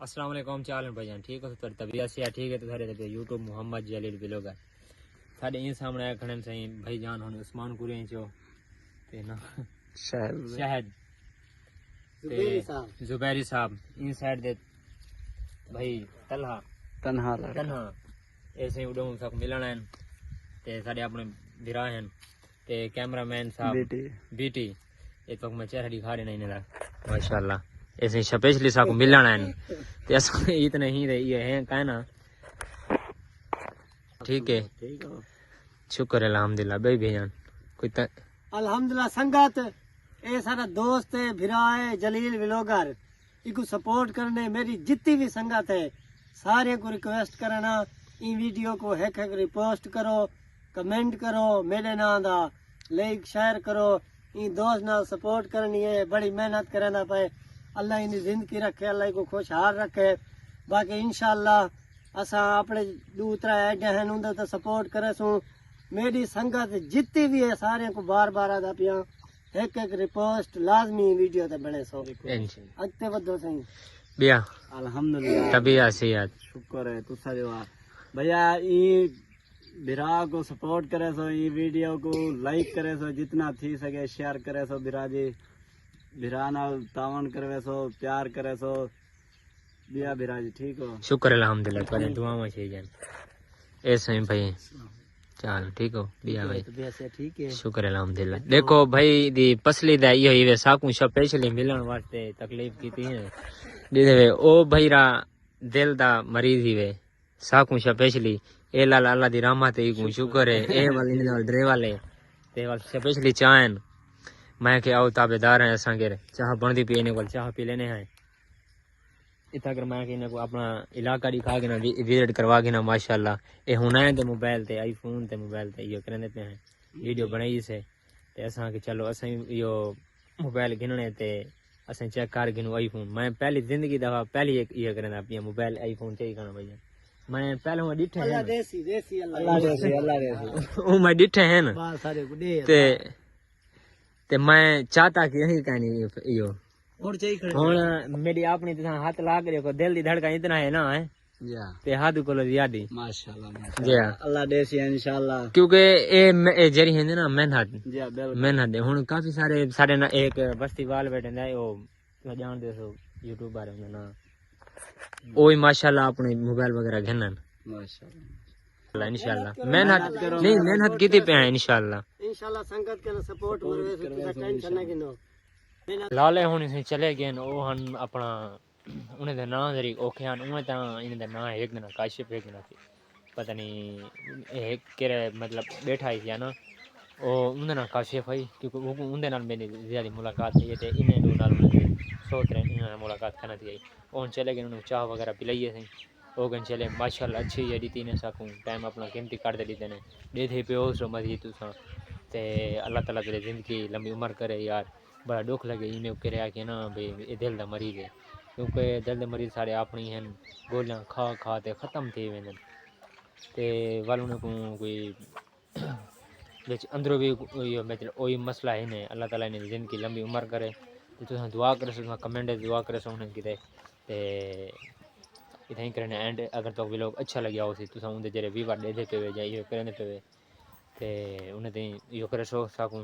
السلام علیکم چال بھائی جان ٹھیک ہو تو طبیعت سے ٹھیک ہے تو سارے یوٹیوب محمد جلیل بلاگر سارے این سامنے کھڑے سہی بھائی جان ہن عثمان کوری چو تے نا شہد زبیری صاحب ان سائڈ دے بھائی تنہا ایسے اڈوں سب ملنا ہیں تے سارے اپنے بھرا ہیں تے کیمرہ مین صاحب بیٹی یہ تو میں چہرہ دکھا رہے نہیں نا ماشاءاللہ ایسے اسپیشلی سب ملنا ہیں تے اتنے ہی یہ ہیں کہنا ٹھیک ہے شکر الحمدللہ بھائی بھیجان کوئی الحمدللہ سنگت اے سارا دوست ہے بھرا ہے جلیل ویلوگر کو سپورٹ کرنے میری جتنی بھی سنگت ہے سارے کو ریکویسٹ کرنا این ویڈیو کو ایک ریپوسٹ کرو کمنٹ کرو میرے نام دا لائک شیئر کرو این دوست نال سپورٹ کرنی ہے بڑی محنت کرنا پے اللہ ان زندگی رکھے اللہ کو خوشحال رکھے باقی انشاءاللہ اساں اپنے دوسرا ایڈ ہیں ان تے سپورٹ کرے سوں میری سنگت جتنی بھی ہے سارے کو بار بار آدا پیا ایک ریپوسٹ لازمی ویڈیو تے بنے سو اتے ودو سہی بیا الحمدللہ طبیعت صحت شکر ہے تسا جو بھیا ای برا کو سپورٹ کرے سو ای ویڈیو کو لائک کرے سو جتنا تھی سکے شیئر کرے سو برا جی برا نال تعاون کرے سو پیار کرے سو بیا برا جی ٹھیک ہو شکر الحمدللہ تھوڑے دعاواں چاہیے جان ایسے بھائی چال ٹھیک ہو بیا بھائی ٹھیک ہے شکر الحمدللہ دیکھو بھائی دی پسلی دا یہ ہوئی ساکوں سپیشلی ملن واسطے تکلیف کیتی ہے دیدے او بھائی را دل دا مریض ہی وے ساکوں سپیشلی اے لال اللہ دی رحمت ای کو شکر ہے اے والے نے ڈرے والے تے وال سپیشلی چاہن میں کہ آؤ تابعدار ہیں اساں کے چاہ بندی پینے کو چاہ پی لینے ہیں اتنا اگر میں کہ کو اپنا علاقہ دکھا کے نا وزٹ کروا کے نا ماشاءاللہ اے ہونا ہے تے موبائل تے آئی فون تے موبائل تے یہ کرنے پہ ہیں ویڈیو بنائی سے تے اساں کہ چلو اساں یہ موبائل گھننے تے اساں چیک کر گنو آئی فون میں پہلی زندگی دفعہ پہلی ایک یہ کرنا اپنی موبائل آئی فون چاہیے کرنا بھائی میں پہلے وہ ڈٹھے ہیں او میں ڈٹھے ہیں تے میں چاہتا کہ یہی کہانی یہ ہوں میری اپنی طرح ہاتھ لا کے دیکھو دل دی دھڑکن اتنا ہے نا تے ہاتھ کو زیادہ ماشاءاللہ جی ہاں اللہ دے سی انشاءاللہ کیونکہ اے جری ہیں نا محنت ہن کافی سارے نا ایک بستی وال بیٹھے نے او جان دے سو یوٹیوبر ہیں نا اوہی ماشاءاللہ اپنے موبائل وغیرہ گھنن ماشاءاللہ انشاءاللہ محنت کیتی پہ ہیں انشاءاللہ سنگت کے سپورٹ کرے تو ٹینشن نہ گنو لالے ہونی سے چلے گئے وہ ہن اپنا انہیں دے نام ذری اوکھے ہن انہیں تاں انہیں دے نام ایک دن کاشف ایک دن پتہ نہیں ایک کرے مطلب بیٹھا ہی تھیا نا او انہیں نام کاشف ہوئی کیونکہ وہ انہیں نال میری زیادہ ملاقات ہے تے انہیں دو نال سوت رہے انہیں ملاقات کرنا تھی وہ چلے گئے انہوں چاہ وغیرہ پلائیے تھیں وہ گن چلے ماشاءاللہ اچھی ہے دیتی نے ساکوں ٹائم اپنا قیمتی کر دے دیتے نے دے تھے پہ سو مزید تو تے اللہ تعالیٰ تیرے زندگی لمبی عمر کرے یار بڑا دکھ لگے انہیں کریا کہ نا بھئی یہ دل دا مریض ہے کیونکہ دل دے مریض سارے اپنی ہیں گولیاں کھا تے ختم تھی ویندن تے والوں کو کوئی وچ اندروں بھی وہی مسئلہ ہے نے اللہ تعالیٰ نے زندگی لمبی عمر کرے تے تساں دعا کرے سو کمنٹ دعا کرے سو انہاں کیتے تے اتنا کرنے اینڈ اگر تو بھی لوگ اچھا لگیا ہو سی تساں اون دے جڑے ویور دے تے وے جائیے کرنے تے تے انہیں تے یہ کرے سو ساکوں